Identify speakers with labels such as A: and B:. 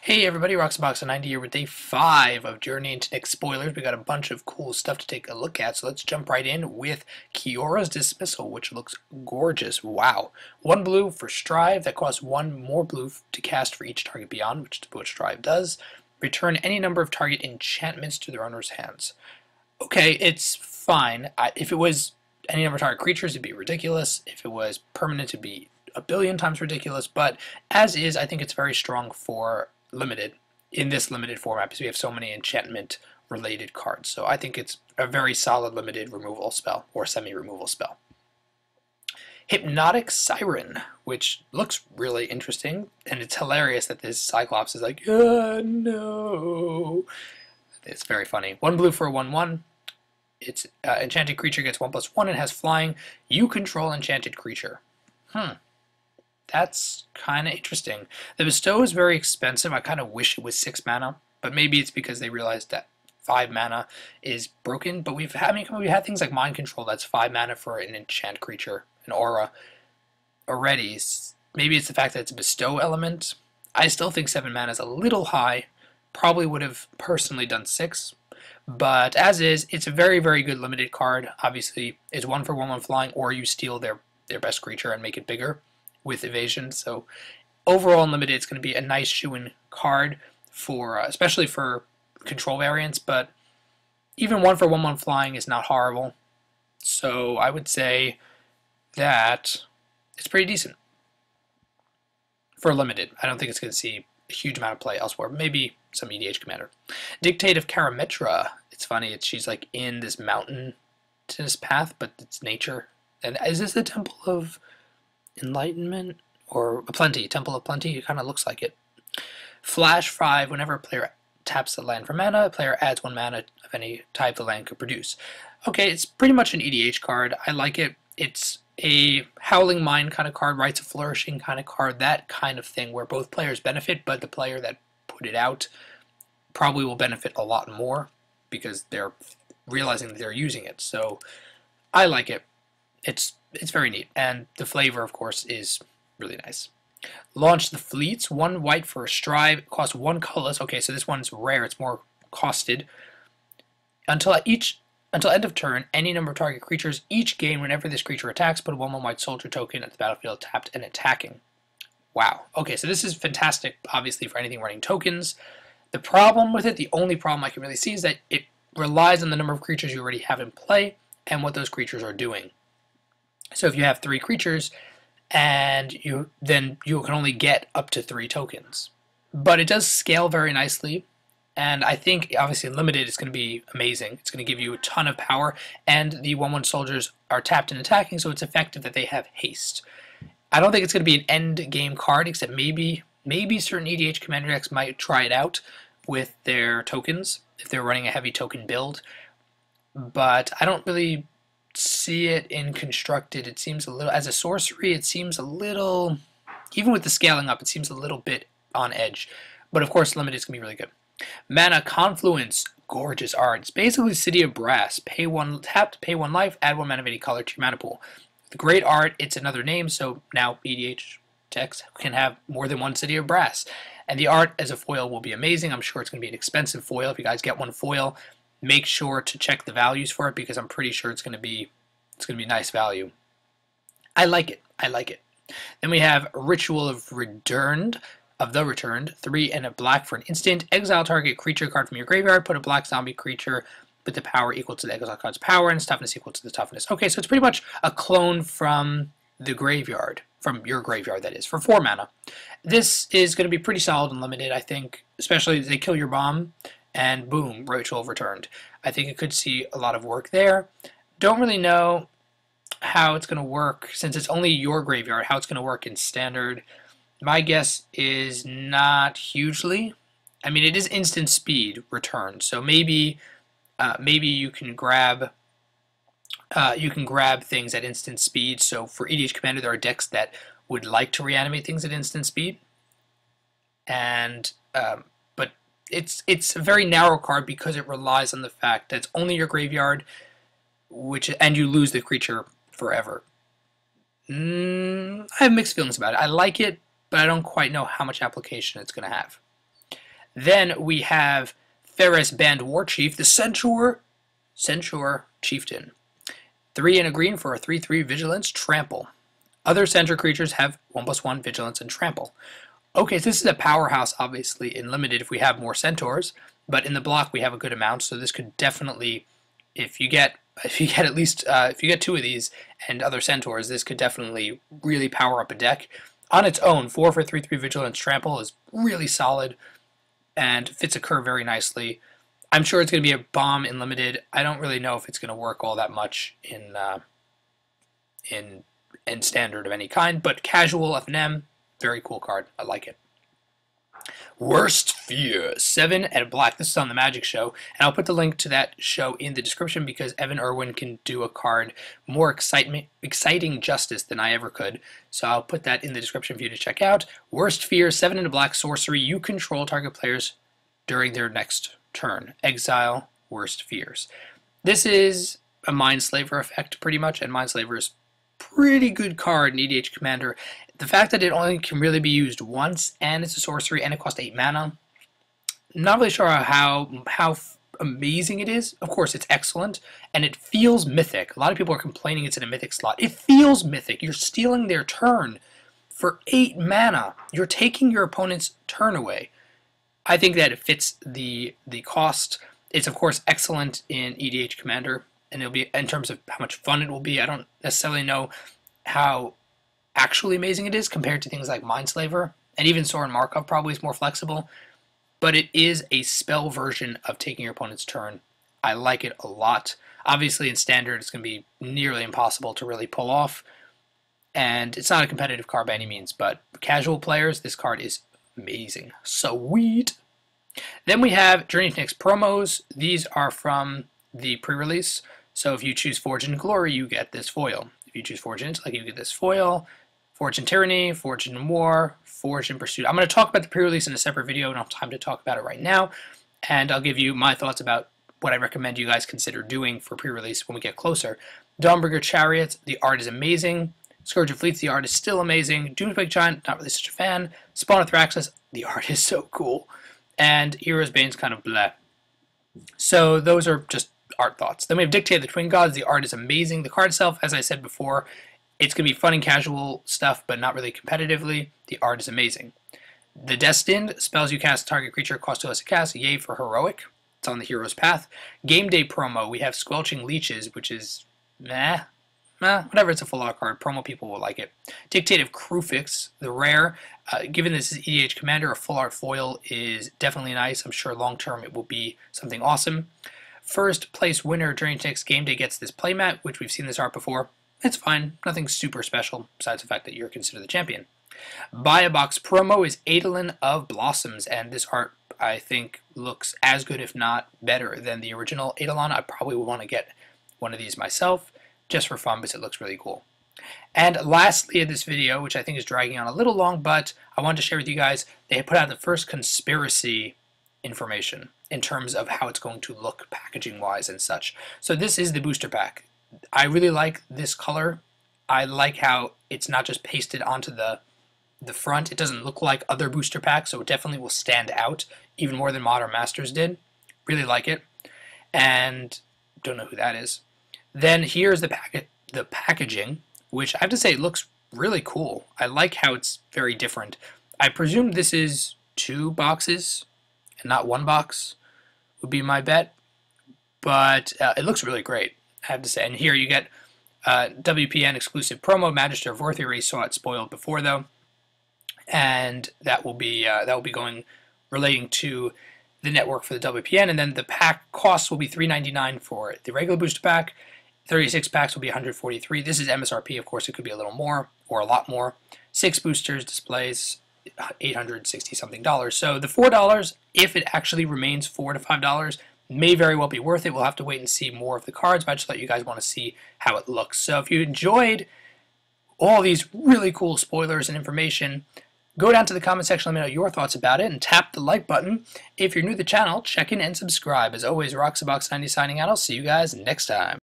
A: Hey everybody, Roxabox90 here with day 5 of Journey into Nyx spoilers. We got a bunch of cool stuff to take a look at, so let's jump right in with Kiora's Dismissal, which looks gorgeous. Wow. 1 blue for Strive, that costs 1 more blue to cast for each target beyond, which is what Strive does. Return any number of target enchantments to their owner's hands. Okay, it's fine. If it was any number of target creatures, it'd be ridiculous. If it was permanent, it'd be a billion times ridiculous, but as is, I think it's very strong for limited, in this limited format, because we have so many enchantment related cards. So I think it's a very solid limited removal spell, or semi-removal spell. Hypnotic Siren, which looks really interesting, and it's hilarious that this Cyclops is like, no. It's very funny. 1 blue for a 1/1. It's enchanted creature gets 1/1 and has flying. You control enchanted creature. That's kind of interesting. The Bestow is very expensive. I kind of wish it was 6 mana, but maybe it's because they realized that 5 mana is broken. But we've had things like Mind Control that's 5 mana for an enchant creature, an aura, already. Maybe it's the fact that it's a Bestow element. I still think 7 mana is a little high. Probably would have personally done 6. But as is, it's a very, very good limited card. Obviously, it's 1 for 1/1 flying, or you steal their best creature and make it bigger with evasion. So overall in limited, it's going to be a nice shoe-in card for especially for control variants, but even 1 for 1/1 flying is not horrible. So I would say that it's pretty decent for limited. I don't think it's going to see a huge amount of play elsewhere. Maybe some EDH commander. Dictate of Karametra. It's funny. She's like in this mountainous path, but it's nature. And is this the Temple of Enlightenment or Plenty? Temple of Plenty. It kind of looks like it. Flash 5. Whenever a player taps the land for mana, a player adds 1 mana of any type the land could produce. Okay, it's pretty much an EDH card. I like it. It's a Howling Mind kind of card, Rites of Flourishing kind of card, that kind of thing where both players benefit, but the player that put it out probably will benefit a lot more because they're realizing that they're using it. So I like it. It's very neat, and the flavor, of course, is really nice. Launch the Fleets. 1 white for a Strive. It costs 1 colorless. Okay, so this one's rare. It's more costed. Until end of turn, any number of target creatures each game, whenever this creature attacks, put a 1/1 white soldier token at the battlefield tapped and attacking. Wow. Okay, so this is fantastic, obviously, for anything running tokens. The problem with it, the only problem I can really see, is that it relies on the number of creatures you already have in play and what those creatures are doing. So if you have 3 creatures, and then you can only get up to 3 tokens. But it does scale very nicely, and I think obviously in limited it's going to be amazing. It's going to give you a ton of power, and the 1/1 soldiers are tapped and attacking, so it's effective that they have haste. I don't think it's going to be an end game card, except maybe certain EDH commander decks might try it out with their tokens if they're running a heavy token build. But I don't really see it in constructed. It seems a little, as a sorcery, it seems a little, even with the scaling up, it seems a little bit on edge. But of course, limited is going to be really good. Mana Confluence, gorgeous art. It's basically City of Brass. Pay 1 tapped, pay 1 life, add 1 mana of any color to your mana pool. The great art, it's another name, so now EDH decks can have more than 1 City of Brass. And the art as a foil will be amazing. I'm sure it's going to be an expensive foil. If you guys get one foil, make sure to check the values for it, because I'm pretty sure it's going to be nice value. I like it. I like it. Then we have Ritual of the Returned. 3 and a black for an instant. Exile target creature card from your graveyard. Put a black zombie creature with the power equal to the exile card's power and its toughness equal to the toughness. Okay, so it's pretty much a clone from the graveyard, from your graveyard, that is, for 4 mana. This is going to be pretty solid and limited, I think, especially if they kill your bomb, and boom, Ritual of Returned. I think it could see a lot of work there. Don't really know how it's going to work, since it's only your graveyard, how it's going to work in Standard. My guess is not hugely. I mean, it is instant speed return, so maybe you can grab things at instant speed. So for EDH Commander, there are decks that would like to reanimate things at instant speed, and but it's a very narrow card because it relies on the fact that it's only your graveyard, and you lose the creature forever. I have mixed feelings about it. I like it, but I don't quite know how much application it's going to have. Then we have Ferris Band War Chief, the Centaur Chieftain. 3 and a green for a 3/3 Vigilance Trample. Other Centaur creatures have 1/1 Vigilance and Trample. Okay, so this is a powerhouse, obviously, in Limited if we have more Centaurs, but in the block we have a good amount, so this could definitely, if you get 2 of these and other Centaurs, this could definitely really power up a deck. On its own, 4 for 3/3 Vigilance Trample is really solid and fits a curve very nicely. I'm sure it's going to be a bomb in Limited. I don't really know if it's going to work all that much in Standard of any kind, but Casual F&M, very cool card. I like it. Worst Fear, 7 and black. This is on the Magic Show, and I'll put the link to that show in the description because Evan Irwin can do a card more exciting justice than I ever could. So I'll put that in the description for you to check out. Worst Fear, 7 and a black sorcery. You control target players during their next turn. Exile Worst Fears. This is a Mindslaver effect pretty much, and Mindslaver is pretty good card in EDH Commander. The fact that it only can really be used once, and it's a sorcery, and it costs 8 mana, not really sure how amazing it is. Of course, it's excellent, and it feels mythic. A lot of people are complaining it's in a mythic slot. It feels mythic. You're stealing their turn for 8 mana. You're taking your opponent's turn away. I think that it fits the cost. It's, of course, excellent in EDH Commander, and it'll be, in terms of how much fun it will be, I don't necessarily know how actually amazing it is compared to things like Mindslaver, and even Sorin Markov probably is more flexible, but it is a spell version of taking your opponent's turn. I like it a lot. Obviously in Standard it's going to be nearly impossible to really pull off, and it's not a competitive card by any means, but casual players, this card is amazing. Sweet! Then we have Journey to Nyx promos. These are from the pre-release, so if you choose Forge and Glory, you get this foil. If you choose Forge and Intellect, you get this foil. Forge and Tyranny, Forge and War, Forge and Pursuit. I'm going to talk about the pre-release in a separate video. I don't have time to talk about it right now, and I'll give you my thoughts about what I recommend you guys consider doing for pre-release when we get closer. Dawnbreaker Chariot, the art is amazing. Scourge of Fleets, the art is still amazing. Doomswake Giant, not really such a fan. Spawn of Thraxus, the art is so cool. And Hero's Bane's kind of bleh. So those are just art thoughts. Then we have Dictate of the Twin Gods, the art is amazing. The card itself, as I said before, it's going to be fun and casual stuff, but not really competitively. The art is amazing. The Destined, spells you cast target creature, cost 2 less to cast, yay for heroic. It's on the hero's path. Game Day promo, we have Squelching Leeches, which is whatever, it's a full art card. Promo people will like it. Dictate of Krufix, the rare. Given this is EDH Commander, a full art foil is definitely nice. I'm sure long term it will be something awesome. First place winner during next game day gets this playmat, which we've seen this art before. It's fine, nothing super special, besides the fact that you're considered the champion. Buy a Box promo is Eidolon of Blossoms, and this art, I think, looks as good, if not better, than the original Eidolon. I probably would want to get one of these myself, just for fun, because it looks really cool. And lastly in this video, which I think is dragging on a little long, but I wanted to share with you guys, they put out the first Conspiracy information in terms of how it's going to look packaging-wise and such. So this is the booster pack. I really like this color. I like how it's not just pasted onto the front. It doesn't look like other booster packs, so it definitely will stand out even more than Modern Masters did. Really like it. And don't know who that is. Then here's the packaging, which I have to say looks really cool. I like how it's very different. I presume this is 2 boxes and not 1 box would be my bet, but it looks really great, I have to say. And here you get WPN exclusive promo, Magister of Worth. You already saw it spoiled before though, and that will be going relating to the network for the WPN. And then the pack costs will be $3.99 for the regular booster pack. 36 packs will be $143. This is MSRP, of course. It could be a little more or a lot more. 6 boosters, displays, $860 something. So the $4, if it actually remains $4 to $5, may very well be worth it. We'll have to wait and see more of the cards, but I just let you guys want to see how it looks. So if you enjoyed all these really cool spoilers and information, go down to the comment section, let me know your thoughts about it, and tap the like button. If you're new to the channel, check in and subscribe. As always, Roxabox90 signing out. I'll see you guys next time.